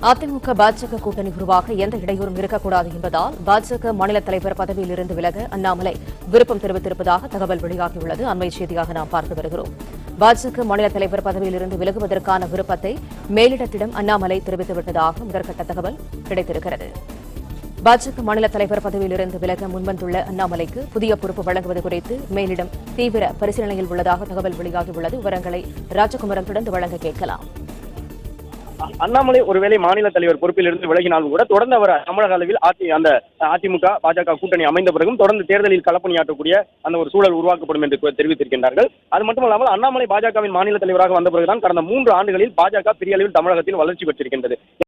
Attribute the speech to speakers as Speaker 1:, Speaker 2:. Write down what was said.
Speaker 1: அதிமுக பாஜக கூட்டணி உருவாக எந்த இடையூறும் இருக்கக்கூடாது என்பதால் பாஜக மாநில தலைவர் பதவியிலிருந்து விலக அண்ணாமலை விருப்பம் தெரிவித்திருப்பதாக தகவல் வெளியாகியுள்ளது. அண்மை செய்தியாக நாம் பார்த்து வருகிறோம். பாஜக மாநில தலைவர் பதவியிலிருந்து விலகுவதற்கான விருப்பத்தை மேலிடத்திடம் அண்ணாமலை தெரிவித்துவிட்டதாக முதற்கட்ட தகவல் கிடைத்திருக்கிறது. பாஜக மாநில தலைவர் பதவியிலிருந்து விலக முன்வந்துள்ள அண்ணாமலைக்கு புதிய பொறுப்பு வழங்குவது குறித்து மேலிடம் தீவிர பரிசீலனையில் உள்ளதாக தகவல் வெளியாகியுள்ளது. விவரங்களை ராஜகுமரன் தொடர்ந்து வழங்க கேட்கலாம்.
Speaker 2: அண்ணாமலை ஒருவேளை மாநில தலைவர் பொறுப்பிலிருந்து விலகினாலும் கூட தொடர்ந்து அவர் தமிழக அளவில் அதிமுக பாஜக கூட்டணி அமைந்த பிறகும் தொடர்ந்து தேர்தலில் களப்பணியாற்றக்கூடிய அந்த ஒரு சூழல் உருவாக்கப்படும் என்று தெரிவித்திருக்கின்றார்கள். அது மட்டுமல்லாமல் அண்ணாமலை பாஜகவின் மாநில தலைவராக வந்த பிறகுதான் கடந்த 3 ஆண்டுகளில் பாஜக பெரிய அளவில் தமிழகத்தில் வளர்ச்சி பெற்றிருக்கின்றது.